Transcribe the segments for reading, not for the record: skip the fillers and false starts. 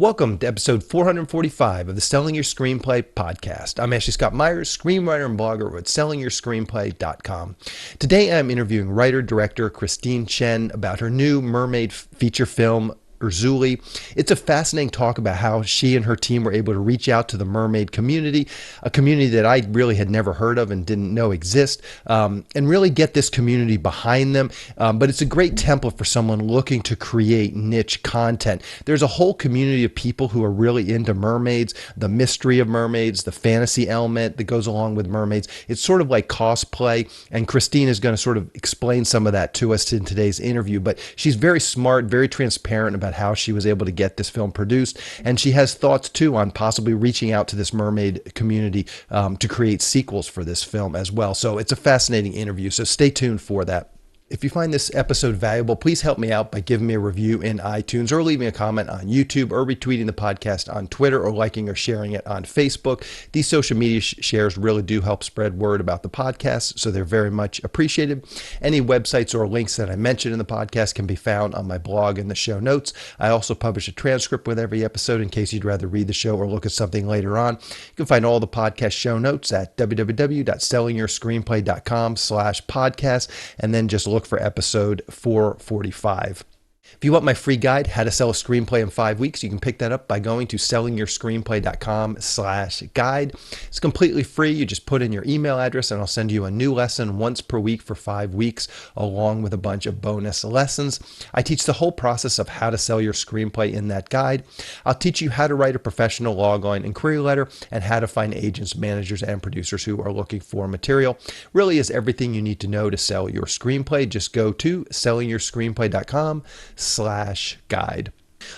Welcome to episode 445 of the Selling Your Screenplay podcast. I'm Ashley Scott Meyers, screenwriter and blogger at sellingyourscreenplay.com. Today I'm interviewing writer-director Christine Chen about her new Mermaid feature film, Erzulie. It's a fascinating talk about how she and her team were able to reach out to the Mermaid community, a community that I really had never heard of and didn't know exist, and really get this community behind them. But it's a great template for someone looking to create niche content. There's a whole community of people who are really into mermaids, the mystery of mermaids, the fantasy element that goes along with mermaids. It's sort of like cosplay, and Christine is going to sort of explain some of that to us in today's interview. But she's very smart, very transparent about how she was able to get this film produced. And she has thoughts too on possibly reaching out to this mermaid community to create sequels for this film as well. So it's a fascinating interview. So stay tuned for that. If you find this episode valuable, please help me out by giving me a review in iTunes or leaving a comment on YouTube or retweeting the podcast on Twitter or liking or sharing it on Facebook. These social media shares really do help spread word about the podcast, so they're very much appreciated. Any websites or links that I mentioned in the podcast can be found on my blog in the show notes. I also publish a transcript with every episode in case you'd rather read the show or look at something later on. You can find all the podcast show notes at www.sellingyourscreenplay.com/podcast, and then just look for episode 445. If you want my free guide, How to Sell a Screenplay in 5 Weeks, you can pick that up by going to sellingyourscreenplay.com/guide. It's completely free. You just put in your email address and I'll send you a new lesson once per week for 5 weeks, along with a bunch of bonus lessons. I teach the whole process of how to sell your screenplay in that guide. I'll teach you how to write a professional logline and query letter and how to find agents, managers, and producers who are looking for material. Really is everything you need to know to sell your screenplay. Just go to sellingyourscreenplay.com/guide.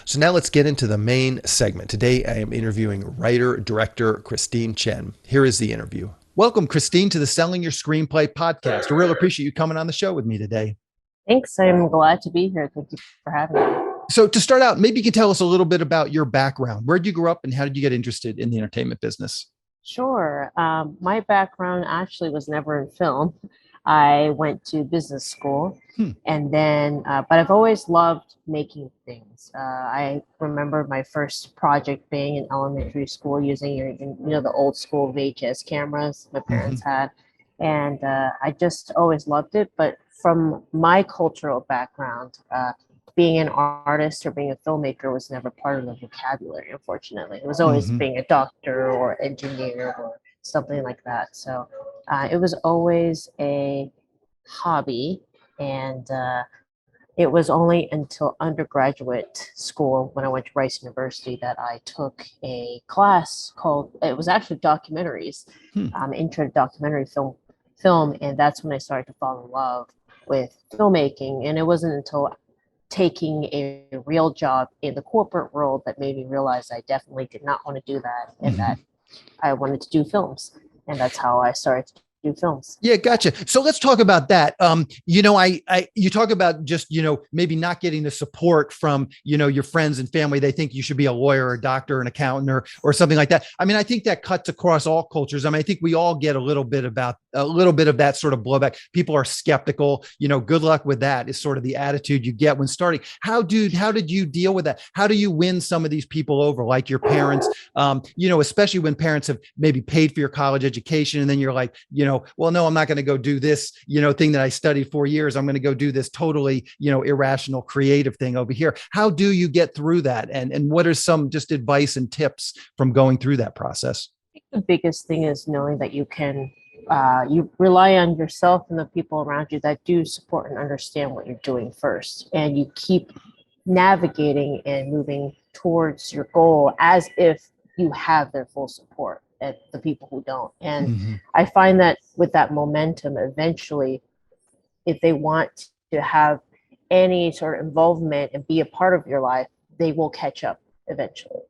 So now let's get into the main segment. Today I am interviewing writer-director Christine Chen. Here is the interview. Welcome, Christine, to the Selling Your Screenplay podcast. I really appreciate you coming on the show with me today. Thanks. I'm glad to be here. Thank you for having me. So to start out, maybe you could tell us a little bit about your background. Where did you grow up and how did you get interested in the entertainment business? Sure. My background actually was never in film. I went to business school and then, but I've always loved making things. I remember my first project being in elementary school using the old school VHS cameras my parents had. And I just always loved it. But from my cultural background, being an artist or being a filmmaker was never part of the vocabulary, unfortunately. It was always being a doctor or engineer or something like that. So it was always a hobby. And it was only until undergraduate school when I went to Rice University that I took a class called, it was actually documentaries, intro to documentary film. And that's when I started to fall in love with filmmaking. And it wasn't until taking a real job in the corporate world that made me realize I definitely did not want to do that and that I wanted to do films. And that's how I started to do films. Yeah, gotcha. So let's talk about that. You talk about just, maybe not getting the support from, your friends and family. They think you should be a lawyer, or a doctor, an accountant, or something like that. I mean, I think that cuts across all cultures. I mean, I think we all get a little bit of that sort of blowback. People are skeptical, good luck with that is sort of the attitude you get when starting. How did you deal with that? How do you win some of these people over, like your parents, especially when parents have maybe paid for your college education and then you're like, well, no, I'm not going to go do this, thing that I studied 4 years. I'm going to go do this totally, irrational, creative thing over here. How do you get through that? And what are some just advice and tips from going through that process? I think the biggest thing is knowing that you can, you rely on yourself and the people around you that do support and understand what you're doing first. And you keep navigating and moving towards your goal as if you have their full support. At the people who don't. And I find that with that momentum, eventually, if they want to have any sort of involvement and be a part of your life, they will catch up eventually.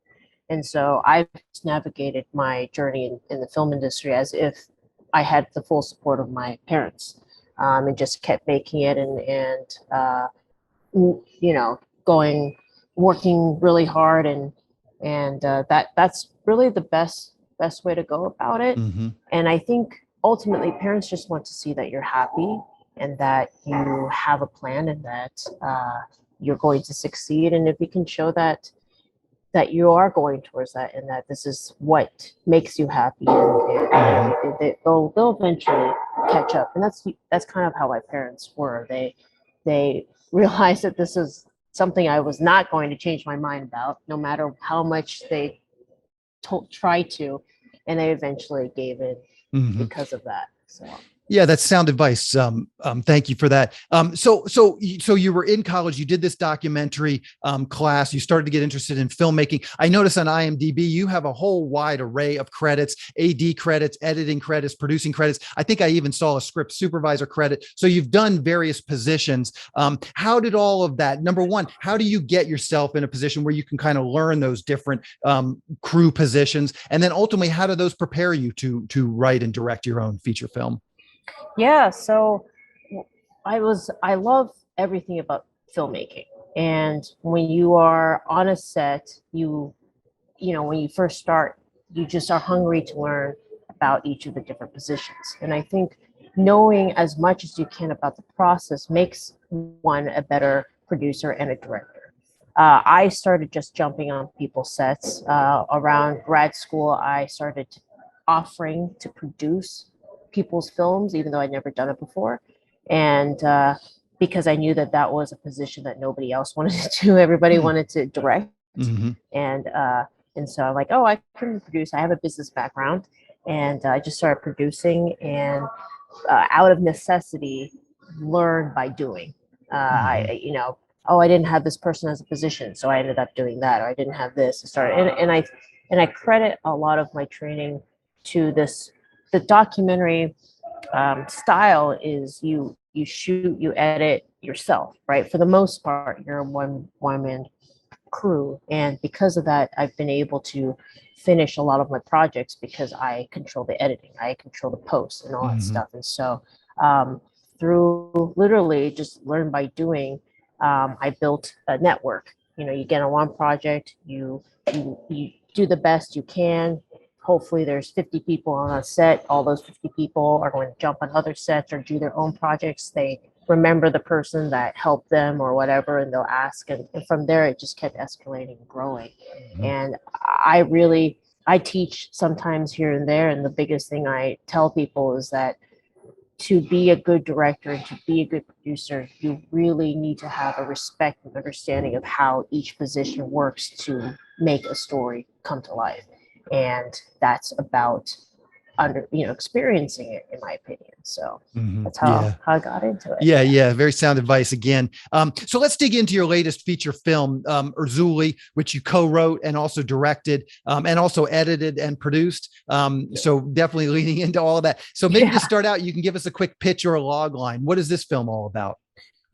And so I've navigated my journey in the film industry as if I had the full support of my parents, and just kept making it and working really hard and that's really the best way to go about it. And I think ultimately parents just want to see that you're happy and that you have a plan and that you're going to succeed. And if you can show that that you are going towards that, and that this is what makes you happy, and they'll eventually catch up. And that's kind of how my parents were. They realized that this is something I was not going to change my mind about, no matter how much they tried to, and they eventually gave in because of that. So. Yeah, that's sound advice. Thank you for that. So you were in college. You did this documentary class. You started to get interested in filmmaking. I noticed on IMDb you have a whole wide array of credits: AD credits, editing credits, producing credits. I think I even saw a script supervisor credit. So you've done various positions. How did all of that? Number one, how do you get yourself in a position where you can kind of learn those different crew positions, and then ultimately, how do those prepare you to write and direct your own feature film? Yeah, so I love everything about filmmaking. And when you are on a set, you know, when you first start, you just are hungry to learn about each of the different positions. And I think knowing as much as you can about the process makes one a better producer and a director. I started just jumping on people's sets. Around grad school, I started offering to produce people's films, even though I'd never done it before. And because I knew that that was a position that nobody else wanted to do. Everybody wanted to direct. And so I'm like, oh, I can produce. I have a business background. And I just started producing, and out of necessity, learn by doing. You know, oh, I didn't have this person as a position, so I ended up doing that. Or I didn't have this. And I credit a lot of my training to this. The documentary style is you shoot, you edit yourself, right? For the most part, you're a one-man crew, and because of that, I've been able to finish a lot of my projects because I control the editing, I control the post, and all that stuff. And so, through literally just learn by doing, I built a network. You know, you get on one project, you do the best you can. Hopefully there's 50 people on a set. All those 50 people are going to jump on other sets or do their own projects. They remember the person that helped them or whatever, and they'll ask. And from there, it just kept escalating and growing. And I teach sometimes here and there. And the biggest thing I tell people is that to be a good director and to be a good producer, you really need to have a respect and understanding of how each position works to make a story come to life. And that's about experiencing it, in my opinion. So that's how I got into it. Yeah. Very sound advice again. So let's dig into your latest feature film, Erzulie, which you co-wrote and also directed, and also edited and produced. So definitely leading into all of that. So maybe to start out, you can give us a quick pitch or a log line. What is this film all about?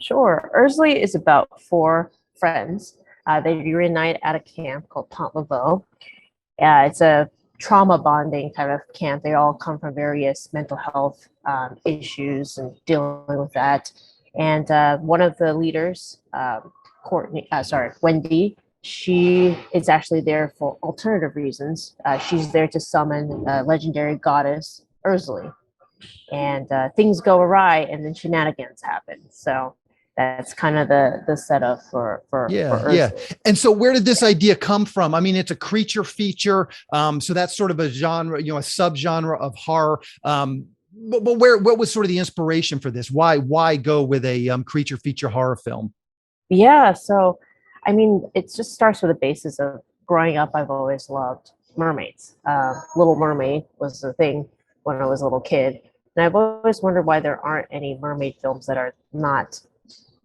Sure. Erzulie is about 4 friends. They reunite at a camp called Pont Laveau. It's a trauma bonding kind of camp. They all come from various mental health issues and dealing with that. And one of the leaders, Wendy, she is actually there for alternative reasons. She's there to summon legendary goddess Erzulie. And things go awry, and then shenanigans happen. So that's kind of the setup for Erzulie. And so where did this idea come from? I mean, it's a creature feature. So that's sort of a genre, a subgenre of horror. But what was sort of the inspiration for this? Why go with a creature feature horror film? Yeah. So, I mean, it just starts with the basis of growing up. I've always loved mermaids. Little Mermaid was the thing when I was a little kid. And I've always wondered why there aren't any mermaid films that are not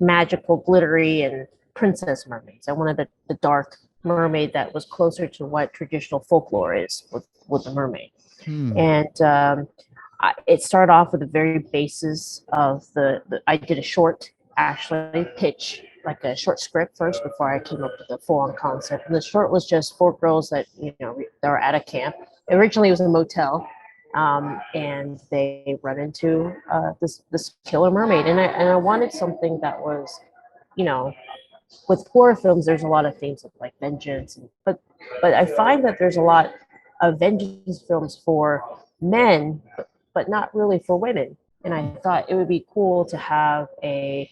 magical, glittery, and princess mermaids. I wanted the dark mermaid that was closer to what traditional folklore is with the mermaid. And it started off with the very basis of I did a short, actually, pitch, like a short script first before I came up with the full-on concept. And the short was just 4 girls that are at a camp. Originally, it was a motel. And they run into this killer mermaid, and I wanted something that was, with horror films, there's a lot of themes of like vengeance, but I find that there's a lot of vengeance films for men, but not really for women. And I thought it would be cool to have a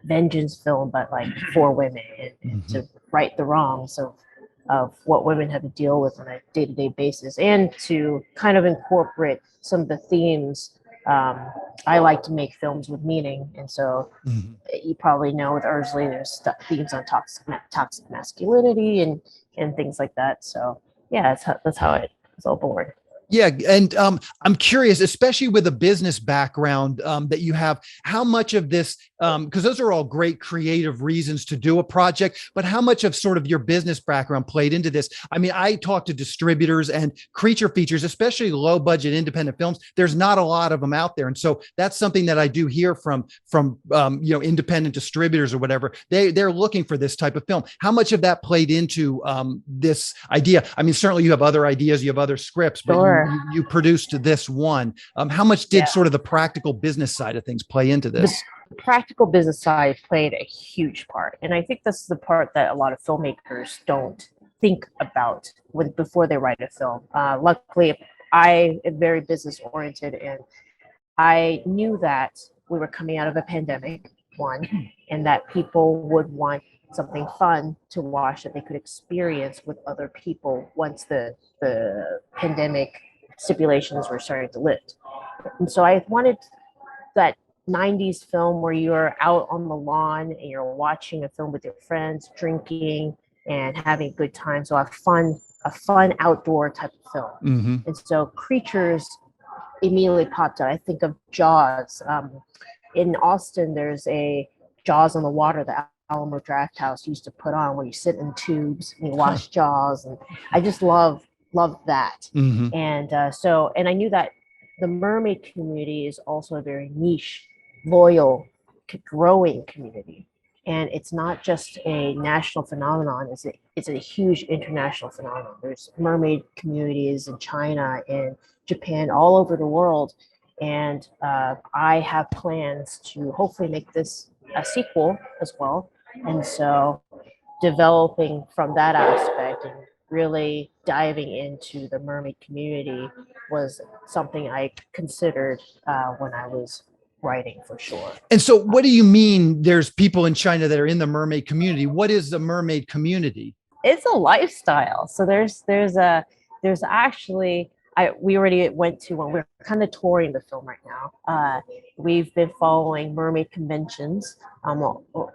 vengeance film, but like for women, and to right the wrongs of what women have to deal with on a day-to-day basis, and to kind of incorporate some of the themes. I like to make films with meaning, and so you probably know with Erzulie, there's themes on toxic masculinity and things like that. So yeah, that's how it was all born. Yeah, and I'm curious, especially with a business background that you have, how much of this, because those are all great creative reasons to do a project, but how much of sort of your business background played into this? I mean, I talk to distributors and creature features, especially low budget independent films. There's not a lot of them out there, and so that's something that I do hear from independent distributors or whatever. They're looking for this type of film. How much of that played into this idea? I mean, certainly you have other ideas, you have other scripts, but Sure. you produced this one. How much did sort of the practical business side of things play into this? The practical business side played a huge part. And I think this is the part that a lot of filmmakers don't think about before they write a film. Luckily, I am very business oriented, and I knew that we were coming out of a pandemic, one, and that people would want something fun to watch that they could experience with other people once the pandemic stipulations were starting to lift. And so I wanted that 90s film where you're out on the lawn and you're watching a film with your friends, drinking and having a good time. So a fun outdoor type of film. Mm-hmm. And so Creatures immediately popped out. I think of Jaws. In Austin, there's a Jaws on the Water that Alamo Drafthouse used to put on, where you sit in tubes and you watch Jaws, and I just love that. Mm-hmm. And I knew that the mermaid community is also a very niche, loyal, growing community, and it's not just a national phenomenon. It's a huge international phenomenon. There's mermaid communities in China and Japan, all over the world, and I have plans to hopefully make this a sequel as well. And so developing from that aspect and really diving into the mermaid community was something I considered when I was writing, for sure. And so what do you mean there's people in China that are in the mermaid community? What is the mermaid community? It's a lifestyle. So there's actually, we already went to one. We're kind of touring the film right now. We've been following mermaid conventions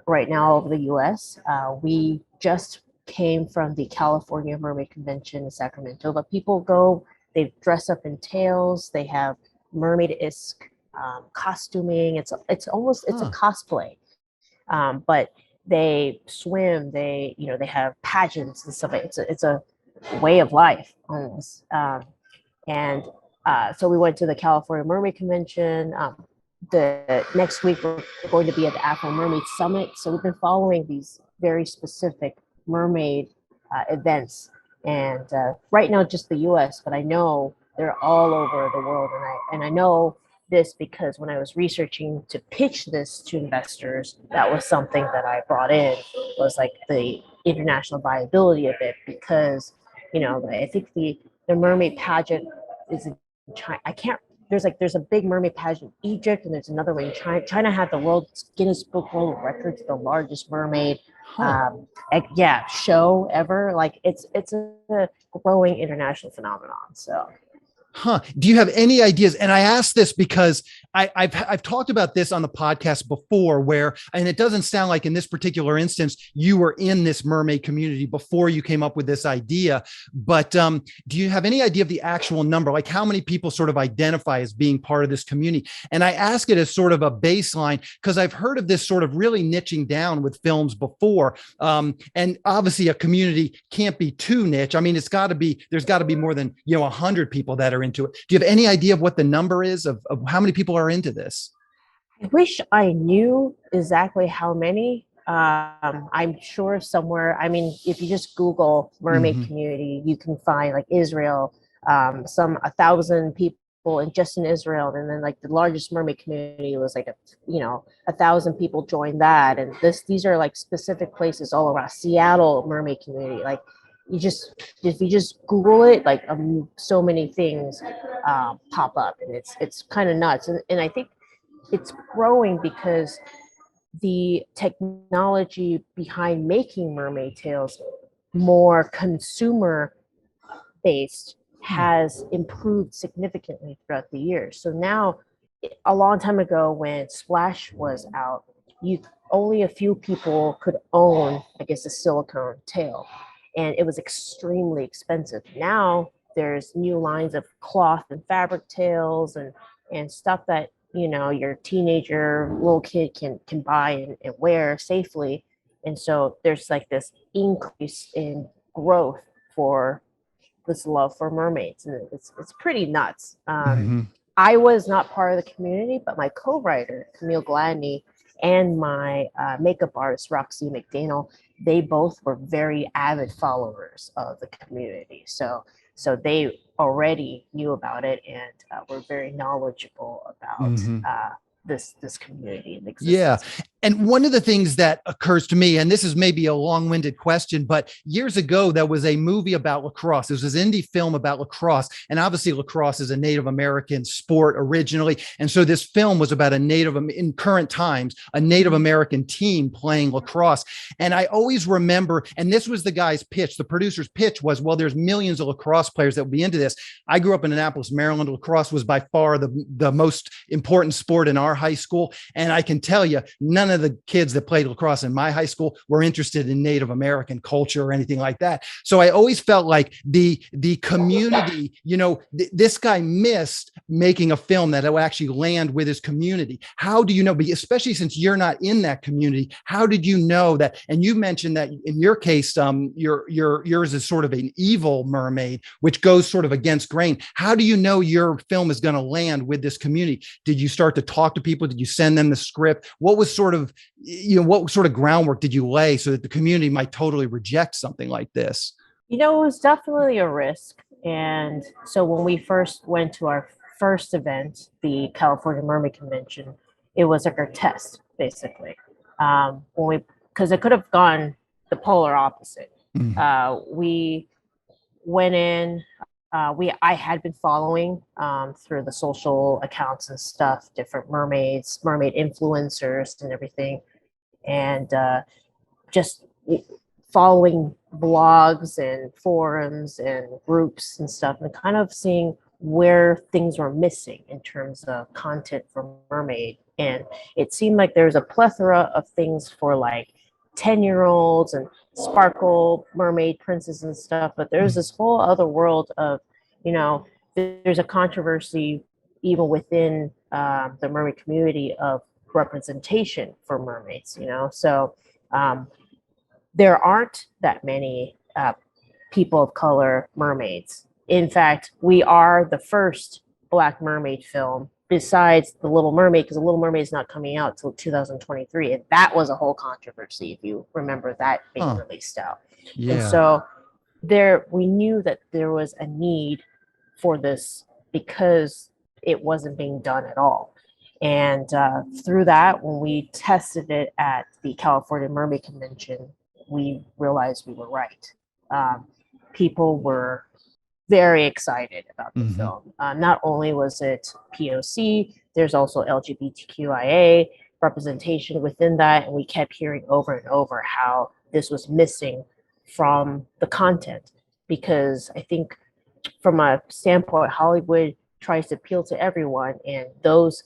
right now over the U.S. We just came from the California Mermaid Convention in Sacramento, but people go, they dress up in tails, they have mermaid-esque costuming. It's a cosplay, but they swim. They have pageants and stuff. It's a way of life almost. So we went to the California Mermaid Convention. The next week we're going to be at the Afro Mermaid Summit. So we've been following these very specific mermaid events, and right now just the U.S., but I know they're all over the world, and I know this because when I was researching to pitch this to investors, that was something that I brought in, was like the international viability of it, because I think the mermaid pageant is in China. There's a big mermaid pageant in Egypt, and there's another one in China. China had the World's Guinness Book World Records, the largest mermaid show ever. Like it's a growing international phenomenon. So. Do you have any ideas? And I ask this because I've talked about this on the podcast before, and it doesn't sound like in this particular instance you were in this mermaid community before you came up with this idea. But do you have any idea of the actual number, like how many people sort of identify as being part of this community? And I ask it as sort of a baseline because I've heard of this sort of really niching down with films before, and obviously a community can't be too niche. I mean, there's got to be more than 100 people that are into it. Do you have any idea of what the number is of how many people are into this? I wish I knew exactly how many. I'm sure somewhere, I mean, if you just Google mermaid community, you can find like Israel, 1,000 people just in Israel. And then like the largest mermaid community was like 1,000 people joined that. And these are like specific places all around. Seattle mermaid community. Like if you just Google it, like so many things pop up, and it's kind of nuts. And I think it's growing because the technology behind making mermaid tales more consumer based has improved significantly throughout the years. So now, a long time ago when Splash was out, you only a few people could own, I guess, a silicone tail, and it was extremely expensive. Now there's new lines of cloth and fabric tails and stuff that your teenager little kid can buy and wear safely. And so there's like this increase in growth for this love for mermaids, and it's pretty nuts. I was not part of the community, but my co-writer Camille Gladney and my makeup artist Roxy McDaniel, they both were very avid followers of the community. So they already knew about it and were very knowledgeable about this community and existence. Yeah. And one of the things that occurs to me, and this is maybe a long-winded question, but years ago, there was a movie about lacrosse. This was an indie film about lacrosse. And obviously lacrosse is a Native American sport originally. And so this film was about in current times, a Native American team playing lacrosse. And I always remember, and this was the guy's pitch, the producer's pitch was, well, there's millions of lacrosse players that would be into this. I grew up in Annapolis, Maryland. Lacrosse was by far the most important sport in our high school. And I can tell you, none of the kids that played lacrosse in my high school were interested in Native American culture or anything like that. So I always felt like the community, this guy missed making a film that would actually land with his community. How do you know, especially since you're not in that community, how did you know that? And you mentioned that in your case, yours is sort of an evil mermaid, which goes sort of against grain. How do you know your film is going to land with this community? Did you start to talk to people? Did you send them the script? What sort of groundwork did you lay so that the community might totally reject something like this? It was definitely a risk. And so when we first went to our first event, the California Mermaid Convention, it was like our test, basically. Because it could have gone the polar opposite. We went in, I had been following through the social accounts and stuff, different mermaid influencers and everything. And just following blogs and forums and groups and stuff, and kind of seeing where things were missing in terms of content for mermaid. And it seemed like there's a plethora of things for like 10-year-olds and sparkle mermaid princess and stuff, but there's this whole other world of, there's a controversy even within the mermaid community of representation for mermaids, so there aren't that many people of color mermaids. In fact, we are the first Black mermaid film besides The Little Mermaid, because The Little Mermaid is not coming out till 2023, and that was a whole controversy if you remember that being released out. Yeah. And so we knew that there was a need for this because it wasn't being done at all. And through that, when we tested it at the California Mermaid Convention, we realized we were right. People were very excited about the film. Not only was it POC, there's also LGBTQIA representation within that, and we kept hearing over and over how this was missing from the content, because I think from a standpoint, Hollywood tries to appeal to everyone, and those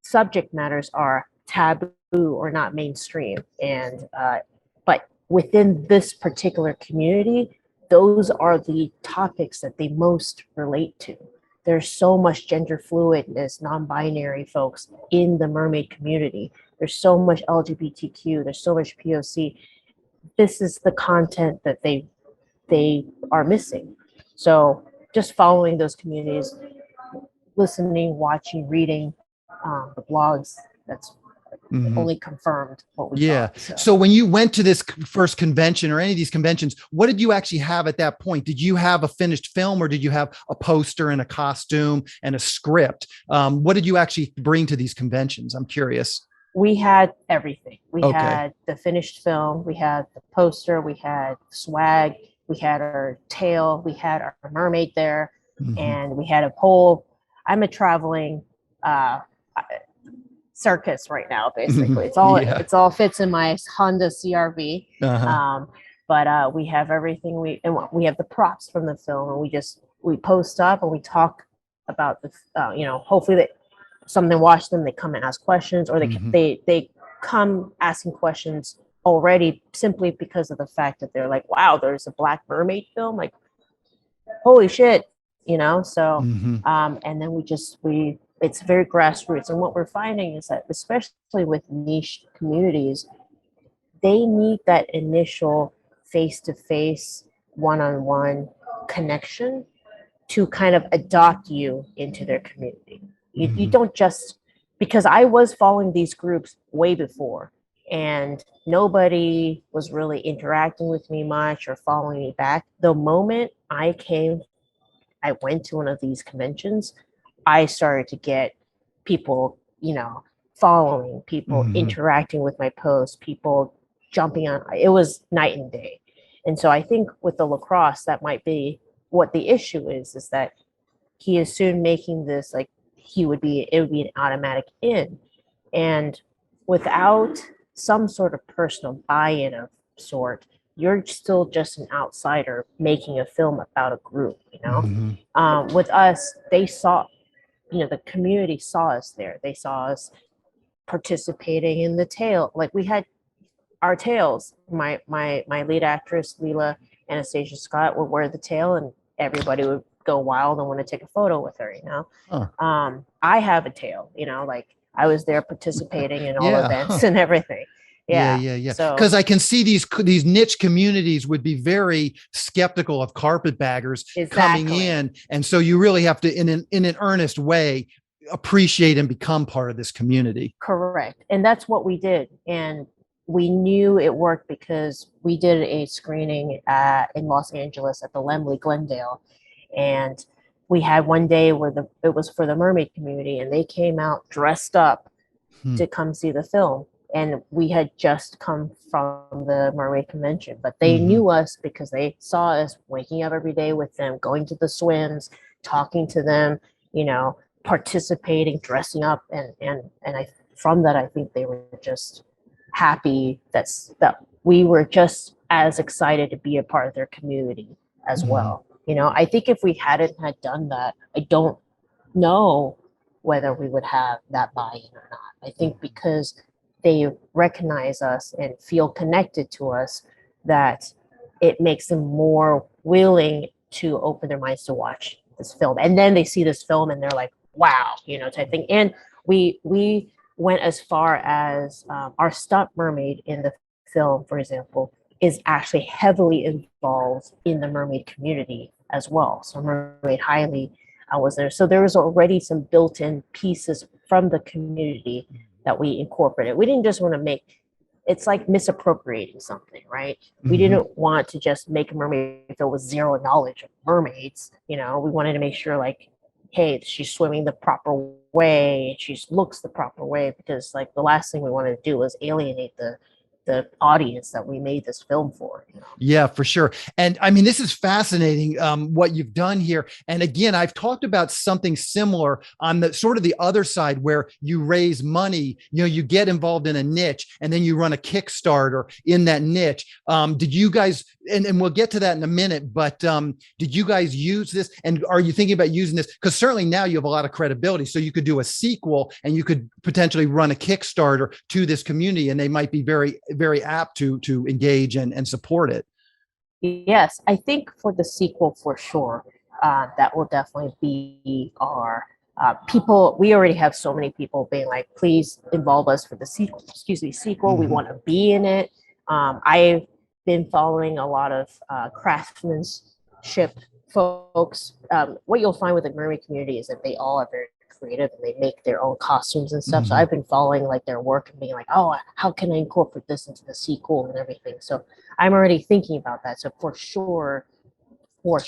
subject matters are taboo or not mainstream. And but within this particular community, those are the topics that they most relate to. There's so much gender fluidness, non-binary folks in the mermaid community. There's so much LGBTQ, there's so much POC. This is the content that they are missing. So just following those communities, listening, watching, reading the blogs, that's only confirmed what we thought. So when you went to this first convention or any of these conventions, what did you actually have at that point? Did you have a finished film, or did you have a poster and a costume and a script? What did you actually bring to these conventions? I'm curious. We had everything. We had the finished film, we had the poster, we had swag, we had our tail, we had our mermaid there, and we had a whole, I'm a traveling circus right now, basically. It's all it all fits in my Honda CRV. but we have everything. We have the props from the film, and we post up and we talk about the hopefully that something watch them, they come and ask questions, or they come asking questions already simply because of the fact that they're like, wow, there's a Black Mermaid film, like holy shit, so and then we it's very grassroots. And what we're finding is that especially with niche communities, they need that initial face-to-face, one-on-one connection to kind of adopt you into their community. You don't just, because I was following these groups way before, and nobody was really interacting with me much or following me back. The moment I went to one of these conventions, I started to get people, following, people interacting with my posts, people jumping on. It was night and day. And so I think with the lacrosse, that might be what the issue is that he is soon making this like it would be an automatic in. And without some sort of personal buy-in of sort, you're still just an outsider making a film about a group, with us, they saw, the community saw us there. They saw us participating in the tale. Like we had our tails. My lead actress, Leela Anastasia Scott, would wear the tail, and everybody would go wild and want to take a photo with her, I have a tail, like I was there participating in all events and everything. Yeah. So, because I can see these niche communities would be very skeptical of carpetbaggers coming in, and so you really have to, in an earnest way, appreciate and become part of this community. Correct, and that's what we did, and we knew it worked because we did a screening in Los Angeles at the Lemley Glendale, and we had one day where it was for the Mermaid Community, and they came out dressed up to come see the film. And we had just come from the Mermaid Convention, but they knew us because they saw us waking up every day with them, going to the swims, talking to them, participating, dressing up, and from that I think they were just happy that we were just as excited to be a part of their community as well. I think if we hadn't had done that, I don't know whether we would have that buy-in or not. I think because they recognize us and feel connected to us, that it makes them more willing to open their minds to watch this film. And then they see this film and they're like, wow, type thing. And we went as far as our stunt mermaid in the film, for example, is actually heavily involved in the mermaid community as well. So Mermaid Hailey was there. So there was already some built-in pieces from the community that we incorporated. We didn't just want to make, it's like misappropriating something, right? We didn't want to just make a mermaid film with zero knowledge of mermaids. We wanted to make sure like, hey, she's swimming the proper way, she looks the proper way, because like the last thing we wanted to do was alienate the audience that we made this film for. Yeah, for sure. And I mean, this is fascinating, what you've done here. And again, I've talked about something similar on the sort of the other side, where you raise money, you get involved in a niche and then you run a Kickstarter in that niche. Did you guys, and we'll get to that in a minute, but did you guys use this? And are you thinking about using this? Because certainly now you have a lot of credibility. So you could do a sequel and you could potentially run a Kickstarter to this community, and they might be very, very apt to engage and support it. Yes, I think for the sequel, for sure, that will definitely be our people. We already have so many people being like, please involve us for the sequel. We want to be in it. I've been following a lot of craftsmanship folks. What you'll find with the mermaid community is that they all are very creative and they make their own costumes and stuff. So I've been following like their work and being like, oh, how can I incorporate this into the sequel and everything? So I'm already thinking about that. So for sure, for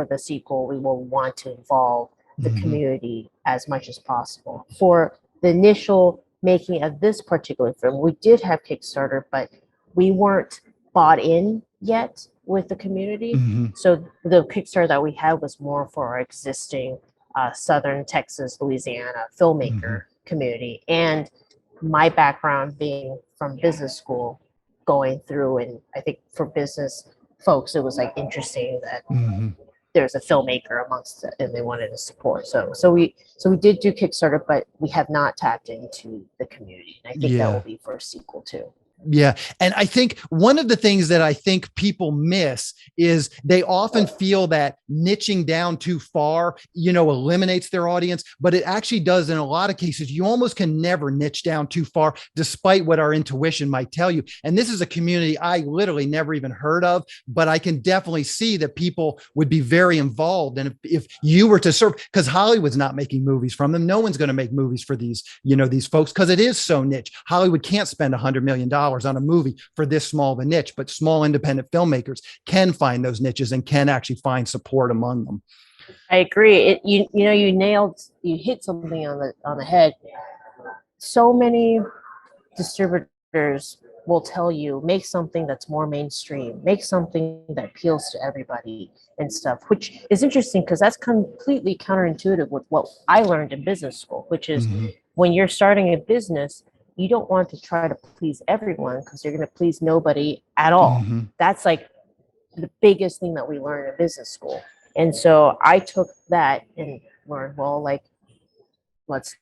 the sequel, we will want to involve the community as much as possible. For the initial making of this particular film, we did have Kickstarter, but we weren't bought in yet with the community. So the Kickstarter that we had was more for our existing Southern Texas, Louisiana filmmaker community. And my background being from business school, going through. And I think for business folks, it was like interesting that Hmm. there's a filmmaker amongst it and they wanted to support. So we did do Kickstarter, but we have not tapped into the community. And I think that will Yeah. be for a sequel too. Yeah. And I think one of the things that I think people miss is they often feel that niching down too far, eliminates their audience, but it actually does in a lot of cases. You almost can never niche down too far, despite what our intuition might tell you. And this is a community I literally never even heard of, but I can definitely see that people would be very involved. And if you were to serve, because Hollywood's not making movies from them, no one's going to make movies for these folks, because it is so niche. Hollywood can't spend $100 million on a movie for this small of a niche, but small independent filmmakers can find those niches and can actually find support among them. I agree. You hit something on the head. So many distributors will tell you, make something that's more mainstream, make something that appeals to everybody and stuff, which is interesting because that's completely counterintuitive with what I learned in business school, which is when you're starting a business, you don't want to try to please everyone because you're going to please nobody at all. That's like the biggest thing that we learn in business school. And so I took that and learned, well, like, let's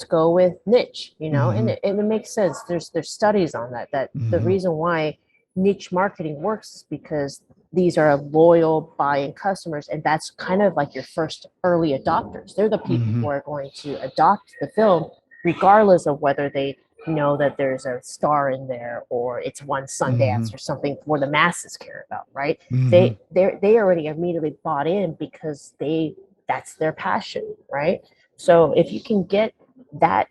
go with niche, and it makes sense. There's studies on that the reason why niche marketing works is because these are loyal buying customers, and that's kind of like your first early adopters. They're the people who are going to adopt the film regardless of whether they know that there's a star in there or it's one Sundance or something where the masses care about, right? They already immediately bought in because that's their passion, right? So if you can get that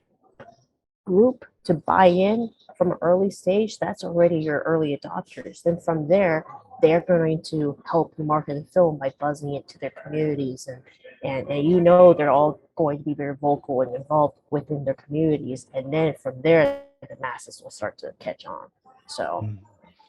group to buy in from an early stage, that's already your early adopters. Then from there, they're going to help you market the film by buzzing it to their communities, and they're all going to be very vocal and involved within their communities, and then from there the masses will start to catch on. So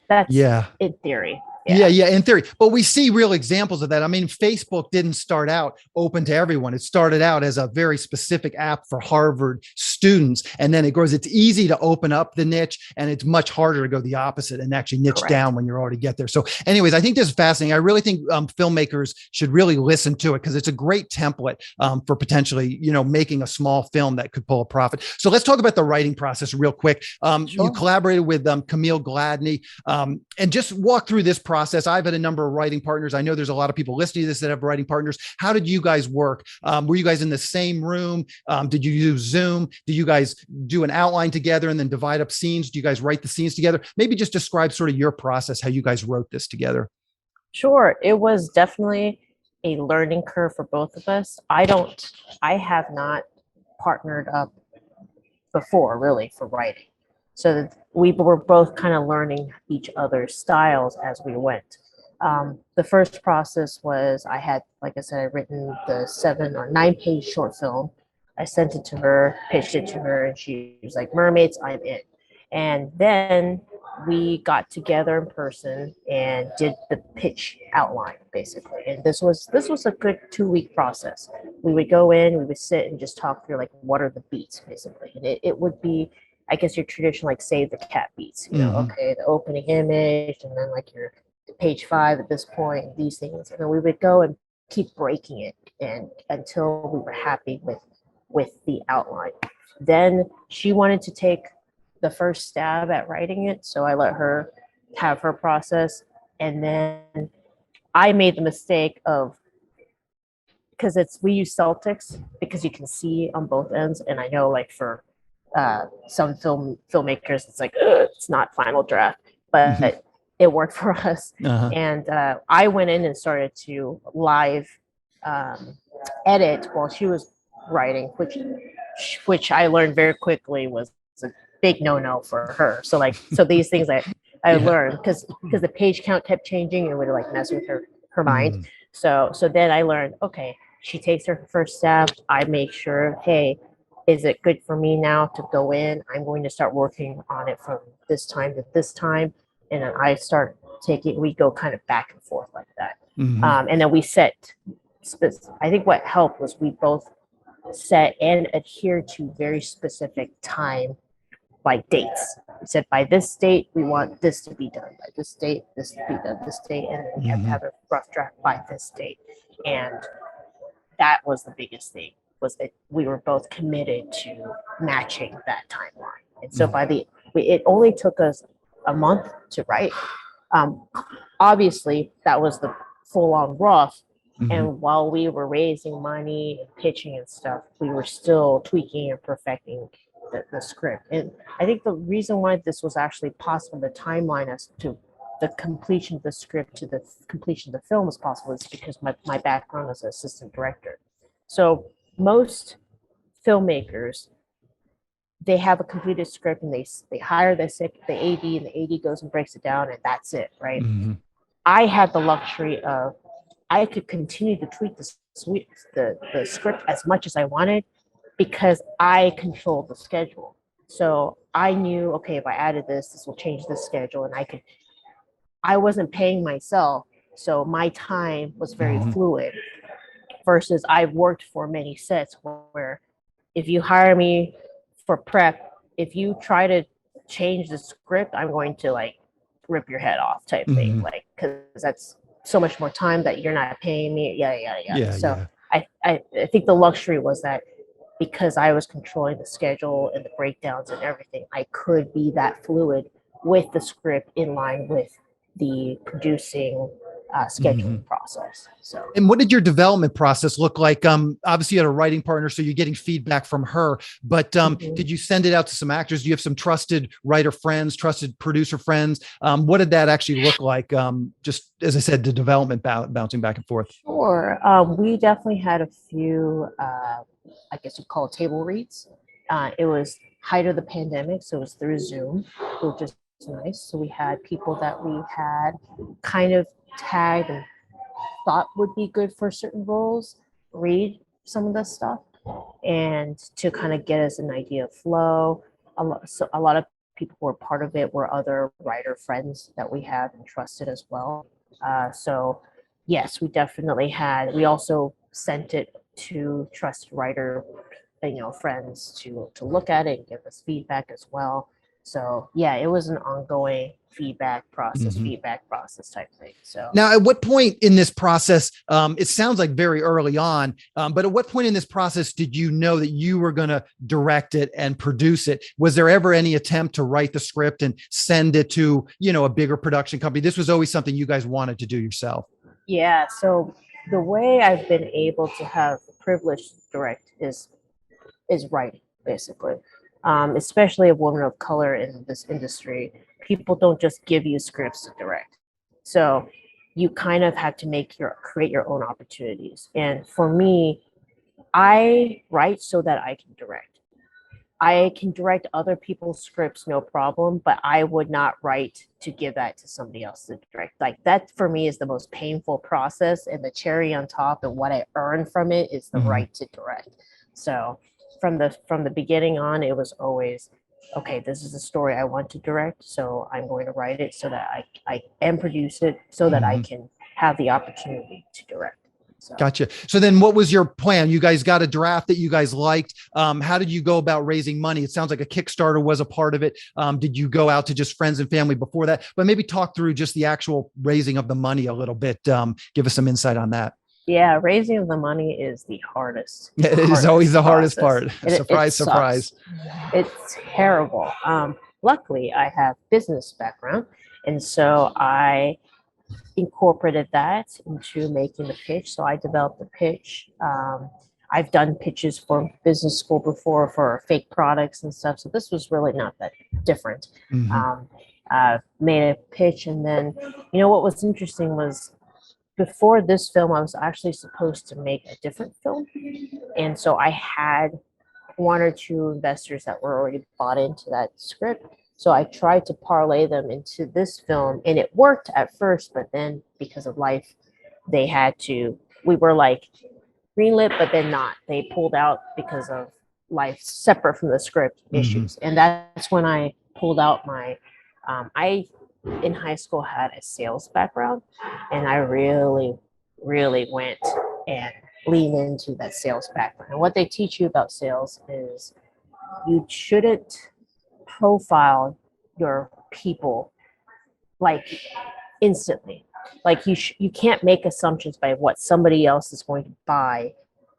that's in theory. Yeah, in theory. But we see real examples of that. I mean, Facebook didn't start out open to everyone. It started out as a very specific app for Harvard students. And then it grows. It's easy to open up the niche, and it's much harder to go the opposite and actually niche down when you already get there. So anyways, I think this is fascinating. I really think filmmakers should really listen to it because it's a great template for potentially, making a small film that could pull a profit. So let's talk about the writing process real quick. You collaborated with Camille Gladney, and just walk through this process. I've had a number of writing partners. I know there's a lot of people listening to this that have writing partners. How did you guys work? Were you guys in the same room? Did you use Zoom? Do you guys do an outline together and then divide up scenes? Do you guys write the scenes together? Maybe just describe sort of your process, how you guys wrote this together. Sure. It was definitely a learning curve for both of us. I have not partnered up before really for writing. So we were both kind of learning each other's styles as we went. The first process was I had, like I said, I'd written the 7 or 9 page short film. I sent it to her, pitched it to her, and she was like, "Mermaids, I'm in." And then we got together in person and did the pitch outline basically. And this was a good 2-week process. We would go in, we would sit and just talk through like what are the beats basically. And it would be, I guess, your traditional like save the cat beats, okay, the opening image, and then like your page 5 at this point, these things. And then we would go and keep breaking it and until we were happy with the outline. Then she wanted to take the first stab at writing it, so I let her have her process. And then I made the mistake of, because we use Celtics because you can see on both ends, and I know like for some filmmakers it's like it's not final draft, but it worked for us. And I went in and started to live edit while she was writing, which I learned very quickly was a big no for her. So these things I learned because the page count kept changing and would like mess with her mind. So then I learned, okay, she takes her first stab. I make sure, hey, is it good for me now to go in? I'm going to start working on it from this time to this time. And then I start we go kind of back and forth like that. And then we set, I think what helped was we both set and adhere to very specific time like dates. We said by this date, we want this to be done. By this date, this to be done. This date, and then we have to have a rough draft by this date. And that was the biggest thing, was that we were both committed to matching that timeline. And so it only took us a month to write. Obviously, that was the full on rough. And while we were raising money and pitching and stuff, we were still tweaking and perfecting the script. And I think the reason why this was actually possible, the timeline as to the completion of the script to the completion of the film was possible, is because my background as an assistant director. So most filmmakers, they have a completed script and they hire the AD, and the AD goes and breaks it down, and that's it, right? I had the luxury of, I could continue to tweak the script as much as I wanted because I controlled the schedule. So I knew, okay, if I added this will change the schedule, and I wasn't paying myself, so my time was very fluid. Versus I've worked for many sets where if you hire me for prep, if you try to change the script, I'm going to like rip your head off type thing, like, because that's so much more time that you're not paying me. So I think the luxury was that because I was controlling the schedule and the breakdowns and everything, I could be that fluid with the script in line with the producing scheduling process. So, and what did your development process look like? Obviously you had a writing partner, so you're getting feedback from her, but did you send it out to some actors? Do you have some trusted writer friends, trusted producer friends? What did that actually look like? Just as I said, the development bouncing back and forth. Sure. We definitely had a few, I guess you'd call it table reads. It was height of the pandemic, so it was through Zoom, which is nice. So we had people that we had kind of tagged and thought would be good for certain roles read some of the stuff, and to kind of get us an idea of flow. A lot of people who were part of it were other writer friends that we have and trusted as well. So yes, we also sent it to trusted writer friends to look at it and give us feedback as well. So yeah, it was an ongoing feedback process type thing. So now, at what point in this process, it sounds like very early on, but at what point in this process did you know that you were going to direct it and produce it? Was there ever any attempt to write the script and send it to, a bigger production company? This was always something you guys wanted to do yourself. Yeah. So the way I've been able to have the privilege to direct is writing, basically. Especially a woman of color in this industry, people don't just give you scripts to direct. So you kind of have to create your own opportunities. And for me, I write so that I can direct. I can direct other people's scripts, no problem, but I would not write to give that to somebody else to direct. Like, that for me is the most painful process, and the cherry on top and what I earn from it is the right to direct. So from the beginning on, it was always, okay, this is a story I want to direct, so I'm going to write it so that I and produce it so that I can have the opportunity to direct. So. Gotcha. So then what was your plan? You guys got a draft that you guys liked. How did you go about raising money? It sounds like a Kickstarter was a part of it. Did you go out to just friends and family before that? But maybe talk through just the actual raising of the money a little bit. Give us some insight on that. Yeah, raising of the money is the hardest. It is always the hardest part. Surprise, surprise. It's terrible. Luckily, I have business background, and so I incorporated that into making the pitch. So I developed the pitch. I've done pitches for business school before for fake products and stuff. So this was really not that different. Made a pitch, and then, what was interesting was, before this film, I was actually supposed to make a different film. And so I had one or two investors that were already bought into that script. So I tried to parlay them into this film, and it worked at first, but then because of life, we were like greenlit, but then not. They pulled out because of life separate from the script issues. And that's when I pulled out my, in high school had a sales background, and I really, really went and leaned into that sales background. And what they teach you about sales is you shouldn't profile your people like instantly. Like you can't make assumptions by what somebody else is going to buy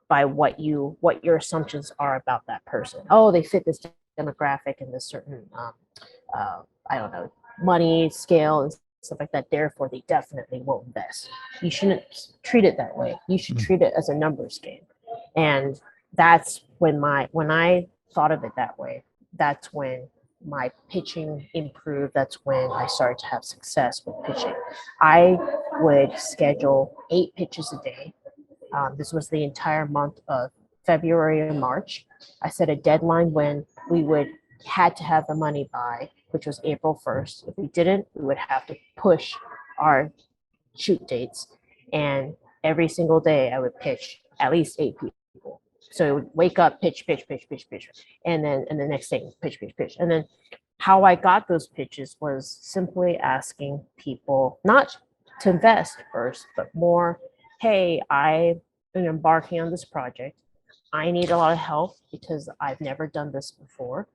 by what your assumptions are about that person. Oh, they fit this demographic and this certain I don't know, money scale and stuff like that. Therefore, they definitely won't invest. You shouldn't treat it that way. You should treat it as a numbers game. And that's when I thought of it that way, that's when my pitching improved. That's when I started to have success with pitching. I would schedule 8 pitches a day. This was the entire month of February and March. I set a deadline when we had to have the money by, which was April 1st. If we didn't, we would have to push our shoot dates. And every single day I would pitch at least 8 people. So it would wake up, pitch, pitch, pitch, pitch, pitch. And the next day, pitch, pitch, pitch. And then how I got those pitches was simply asking people not to invest first, but more, hey, I am embarking on this project. I need a lot of help because I've never done this before.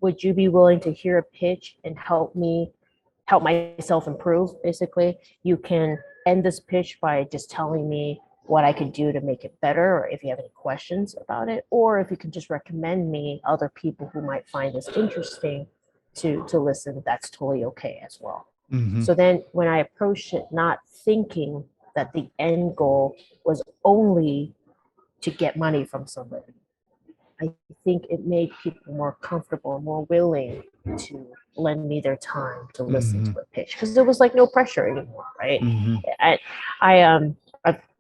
Would you be willing to hear a pitch and help myself improve? Basically, you can end this pitch by just telling me what I could do to make it better, or if you have any questions about it, or if you could just recommend me other people who might find this interesting to listen, that's totally okay as well. Mm-hmm. So then when I approached it, not thinking that the end goal was only to get money from somebody, I think it made people more comfortable, more willing to lend me their time to listen to a pitch, because there was like no pressure anymore, right? I've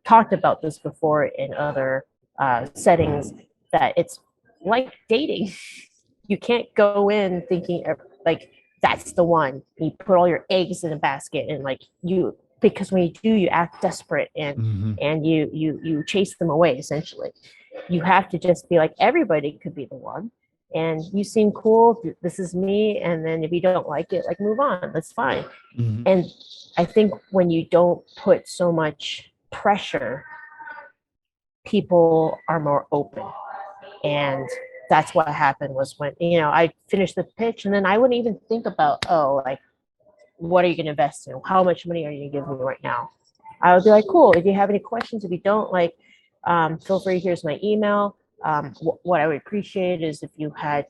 talked about this before in other settings, that it's like dating. You can't go in thinking like that's the one. You put all your eggs in a basket, and because when you do, you act desperate and you chase them away essentially. You have to just be like, everybody could be the one, and you seem cool, this is me, and then if you don't like it, like, move on, that's fine. And I think when you don't put so much pressure, people are more open. And that's what happened, was when I finished the pitch, and then I wouldn't even think about, what are you going to invest in, how much money are you going to give me right now. I would be like, cool, if you have any questions, if you don't, feel free, here's my email. What I would appreciate is if you had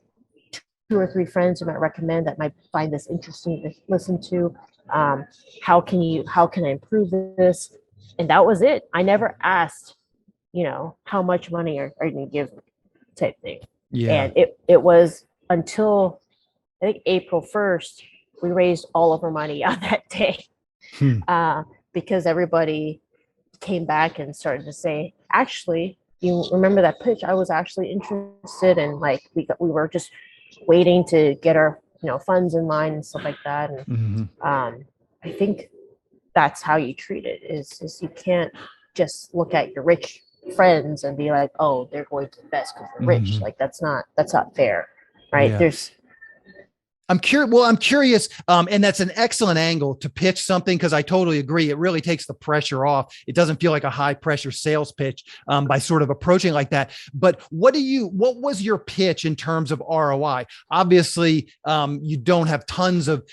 2 or 3 friends who might recommend that might find this interesting to listen to. How can I improve this? And that was it. I never asked, how much money are you going to give me, type thing. Yeah. And it was until I think April 1st, we raised all of our money on that day. Because everybody came back and started to say, actually, you remember that pitch? I was actually interested in, we were just waiting to get our funds in line and stuff like that. And I think that's how you treat it, is you can't just look at your rich friends and be like, oh, they're going to invest because they're rich. Like, that's not fair, right? Yeah. I'm curious, and that's an excellent angle to pitch something, because I totally agree. It really takes the pressure off. It doesn't feel like a high pressure sales pitch by sort of approaching like that. But what was your pitch in terms of ROI? Obviously, you don't have tons of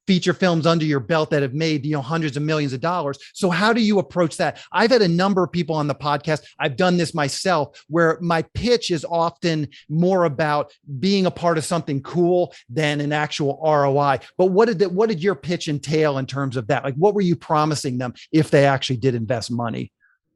feature films under your belt that have made hundreds of millions of dollars. So how do you approach that? I've had a number of people on the podcast. I've done this myself, where my pitch is often more about being a part of something cool than an actual ROI. But what did your pitch entail in terms of that? Like, what were you promising them if they actually did invest money?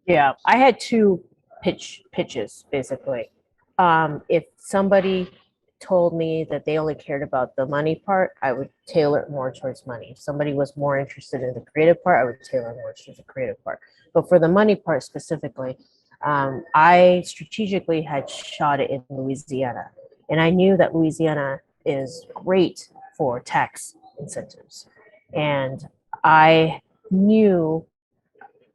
Yeah, I had 2 pitches basically. If somebody told me that they only cared about the money part, I would tailor it more towards money. If somebody was more interested in the creative part, I would tailor more towards the creative part. But for the money part specifically, I strategically had shot it in Louisiana, and I knew that Louisiana is great for tax incentives. And I knew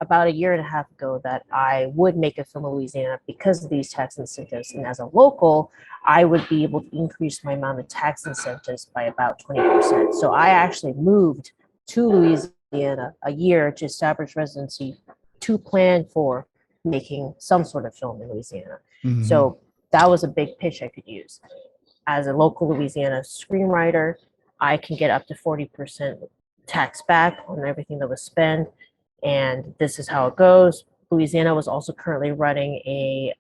about 1.5 years ago that I would make a film in Louisiana because of these tax incentives. And as a local, I would be able to increase my amount of tax incentives by about 20%. So I actually moved to Louisiana 1 year to establish residency, to plan for making some sort of film in Louisiana. So that was a big pitch I could use. as a local Louisiana screenwriter, I can get up to 40% tax back on everything that was spent. And this is how it goes. Louisiana was also currently running a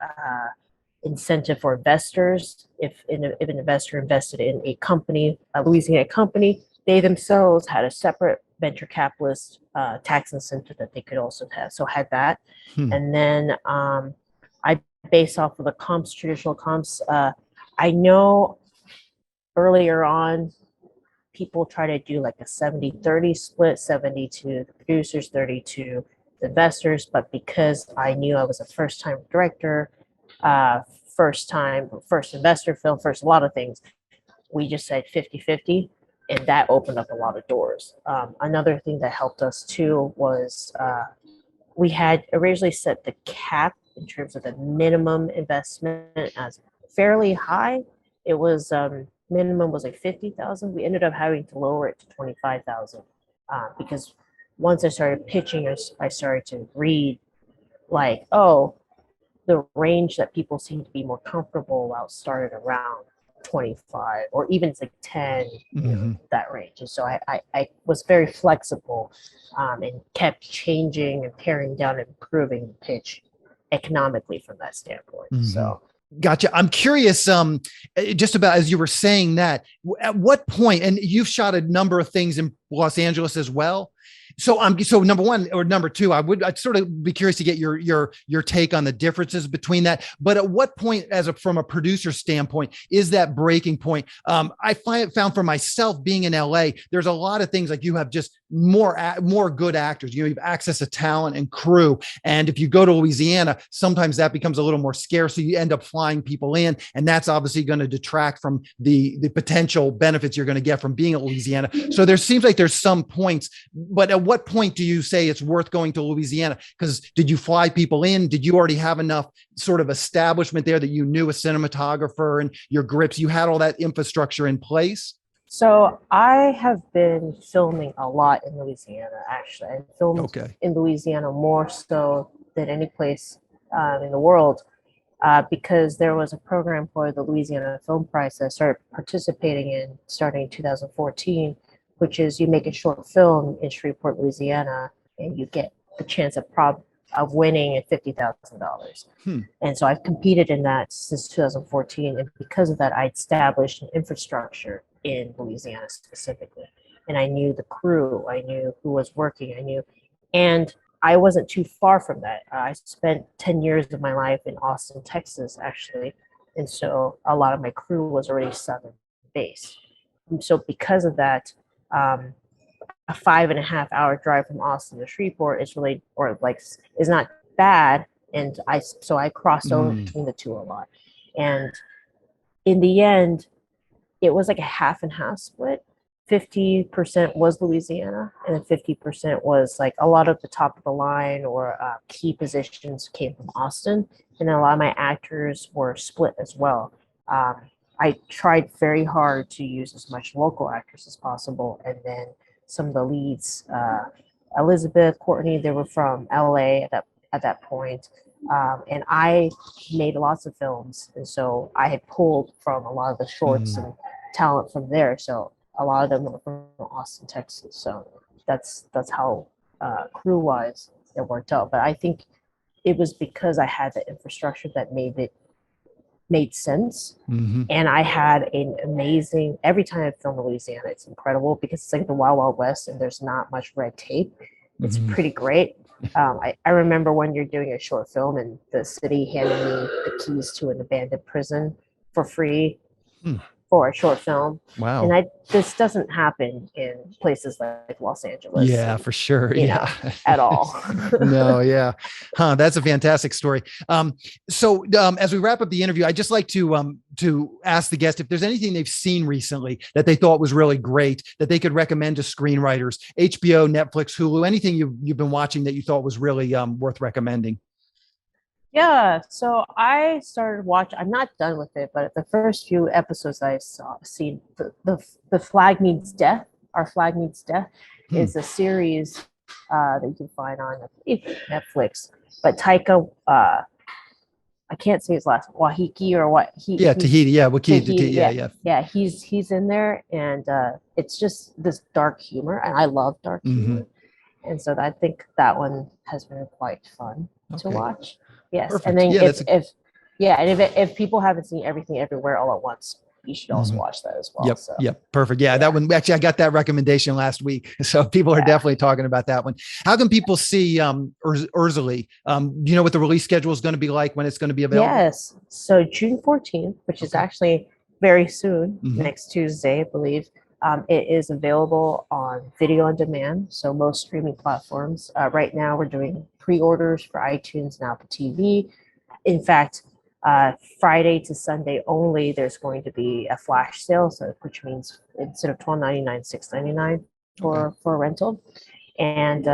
incentive for investors. If an investor invested in a company, a Louisiana company, they themselves had a separate venture capitalist tax incentive that they could also have. So I had that. And then I based off of the comps, traditional comps. I know earlier on, people try to do like a 70-30 split, 70 to the producers, 30 to the investors. But because I knew I was a first time director, first investor film, first a lot of things, we just said 50-50. And that opened up a lot of doors. Another thing that helped us too was we had originally set the cap in terms of the minimum investment as fairly high. It was minimum was like 50,000. We ended up having to lower it to 25,000 because once I started pitching, I started to read like, oh, the range that people seem to be more comfortable about started around 25 or even it's like 10, that range. And so I was very flexible and kept changing and paring down and improving the pitch economically from that standpoint. So gotcha. I'm curious, just about as you were saying that, at what point, and you've shot a number of things in Los Angeles as well. So number one or number two, I'd sort of be curious to get your take on the differences between that. But at what point, from a producer standpoint, is that breaking point? I found for myself being in LA, there's a lot of things like you have just more good actors. You have access to talent and crew. And if you go to Louisiana, sometimes that becomes a little more scarce. So you end up flying people in, and that's obviously going to detract from the potential benefits you're going to get from being at Louisiana. So there seems like there's some points, but at what point do you say it's worth going to Louisiana? Because did you fly people in? Did you already have enough sort of establishment there that you knew a cinematographer and your grips? You had all that infrastructure in place? So I have been filming a lot in Louisiana, actually. I filmed in Louisiana more so than any place in the world because there was a program for the Louisiana Film Prize that I started participating in starting in 2014, which is you make a short film in Shreveport, Louisiana, and you get the chance of winning at $50,000. And so I've competed in that since 2014. And because of that, I established an infrastructure in Louisiana specifically. And I knew the crew, I knew who was working, and I wasn't too far from that. I spent 10 years of my life in Austin, Texas, actually. And so a lot of my crew was already Southern based. And so because of that, a 5.5 hour drive from Austin to Shreveport is not bad. And I crossed over between the two a lot. And in the end, it was like a half and half split. 50% was Louisiana, and then 50% was like a lot of the top of the line or key positions came from Austin. And then a lot of my actors were split as well. I tried very hard to use as much local actors as possible. And then some of the leads, Elizabeth, Courtney, they were from LA at that point. And I made lots of films. And so I had pulled from a lot of the shorts and talent from there. So a lot of them were from Austin, Texas. So that's how crew-wise it worked out. But I think it was because I had the infrastructure that made sense. And I had an amazing, every time I film in Louisiana, it's incredible because it's like the Wild Wild West and there's not much red tape. It's pretty great. I remember when you're doing a short film and the city handed me the keys to an abandoned prison for free for a short film. Wow. And this doesn't happen in places like Los Angeles. Yeah, for sure. Yeah. At all. No, yeah. That's a fantastic story. So as we wrap up the interview, I'd just like to ask the guest if there's anything they've seen recently that they thought was really great that they could recommend to screenwriters, HBO, Netflix, Hulu, anything you've been watching that you thought was really worth recommending. Yeah, so I started watching. I'm not done with it, but the first few episodes I seen the Flag Means Death. Our Flag Means Death is a series that you can find on Netflix. But Taika I can't say his last, Wahiki or what Yeah, Tahiti. Yeah, Tahiti, yeah, yeah. yeah, he's in there, and it's just this dark humor, and I love dark Mm-hmm. humor, and so I think that one has been quite fun to Okay. watch. Yes, and Perfect. then Yeah, that's if people haven't seen Everything Everywhere All at Once, you should also watch that as well. Yep. So Yep. Perfect. Yeah, that one, actually, I got that recommendation last week. So people are definitely talking about that one. How can people see Erzulie? Do you know what the release schedule is going to be like, when it's going to be available? yes, so June 14th, which is actually very soon, next Tuesday, I believe. It is available on video on demand, so most streaming platforms. Right now, we're doing pre-orders for iTunes and Apple TV. In fact, Friday to Sunday only, there's going to be a flash sale, so which means instead of $12.99, $6.99 for a rental. And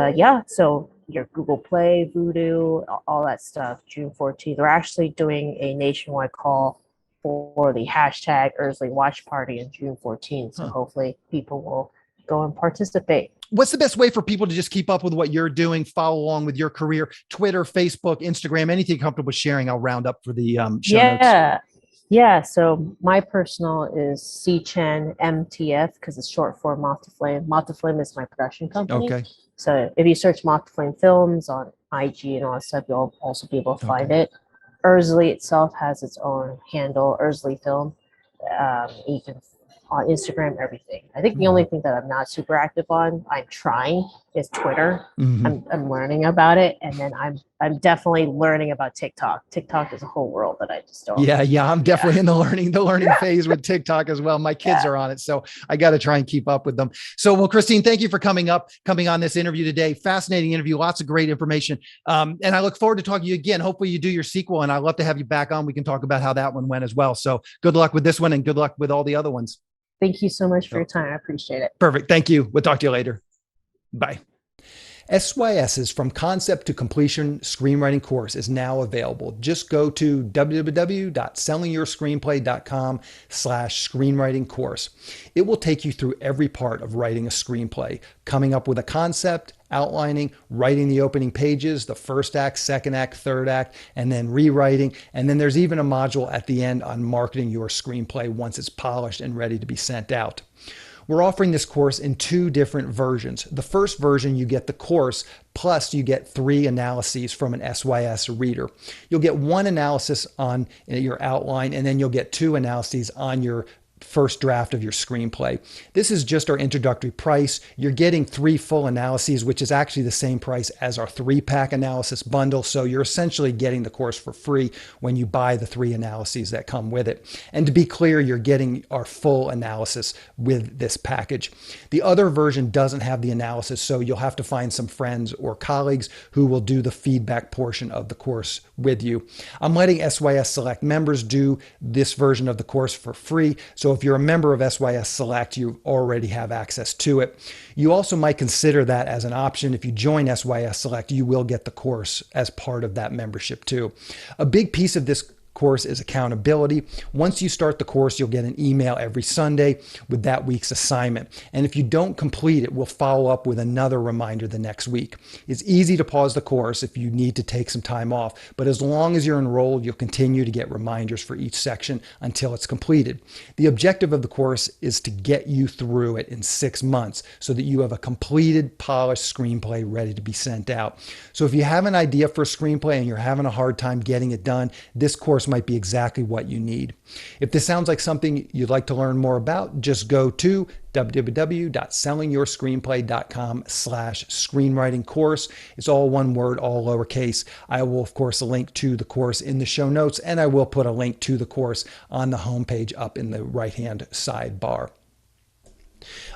so your Google Play, Voodoo, all that stuff, June 14th. We're actually doing a nationwide call for the hashtag Erzulie Watch Party on June 14th. So hopefully people will go and participate. What's the best way for people to just keep up with what you're doing, follow along with your career? Twitter, Facebook, Instagram, anything comfortable sharing, I'll round up for the show notes. Yeah, so my personal is C Chen MTF, because it's short for Moth to Flame. Moth to Flame is my production company. Okay. So if you search Moth to Flame Films on IG and all that stuff, you'll also be able to find it. Erzulie itself has its own handle, Erzulie Film. You can on Instagram, everything. I think the only thing that I'm not super active on, I'm trying, is Twitter. I'm learning about it, and then I'm definitely learning about TikTok. TikTok is a whole world that I just don't. Yeah, I'm definitely in the learning phase with TikTok as well. My kids are on it, so I got to try and keep up with them. So, well, Christine, thank you for coming on this interview today. Fascinating interview, lots of great information, and I look forward to talking to you again. Hopefully, you do your sequel, and I'd love to have you back on. We can talk about how that one went as well. So, good luck with this one, and good luck with all the other ones. Thank you so much for your time. I appreciate it. Perfect. Thank you. We'll talk to you later. Bye. SYS's From Concept to Completion Screenwriting Course is now available. Just go to www.sellingyourscreenplay.com/screenwriting course. It will take you through every part of writing a screenplay, coming up with a concept, outlining, writing the opening pages, the first act, second act, third act, and then rewriting. And then there's even a module at the end on marketing your screenplay once it's polished and ready to be sent out. We're offering this course in 2 different versions. The first version, you get the course, plus you get 3 analyses from an SYS reader. You'll get 1 analysis on your outline, and then you'll get 2 analyses on your first draft of your screenplay. This is just our introductory price. You're getting 3 full analyses, which is actually the same price as our 3-pack analysis bundle. So you're essentially getting the course for free when you buy the 3 analyses that come with it. And to be clear, you're getting our full analysis with this package. The other version doesn't have the analysis, so you'll have to find some friends or colleagues who will do the feedback portion of the course with you. I'm letting SYS Select members do this version of the course for free. So if you're a member of SYS Select, you already have access to it. You also might consider that as an option. If you join SYS Select, you will get the course as part of that membership too. A big piece of this course is accountability. Once you start the course, you'll get an email every Sunday with that week's assignment. And if you don't complete it, we'll follow up with another reminder the next week. It's easy to pause the course if you need to take some time off, but as long as you're enrolled, you'll continue to get reminders for each section until it's completed. The objective of the course is to get you through it in 6 months so that you have a completed, polished screenplay ready to be sent out. So if you have an idea for a screenplay and you're having a hard time getting it done, this course might be exactly what you need. If this sounds like something you'd like to learn more about, just go to www.sellingyourscreenplay.com/screenwriting course. It's all one word, all lowercase. I will, of course, link to the course in the show notes, and I will put a link to the course on the homepage up in the right-hand sidebar.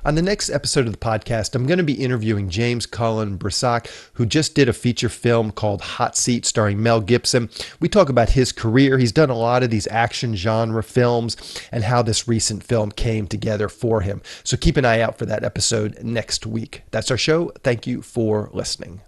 On the next episode of the podcast, I'm going to be interviewing James Cullen Brissac, who just did a feature film called Hot Seat starring Mel Gibson. We talk about his career. He's done a lot of these action genre films and how this recent film came together for him. So keep an eye out for that episode next week. That's our show. Thank you for listening.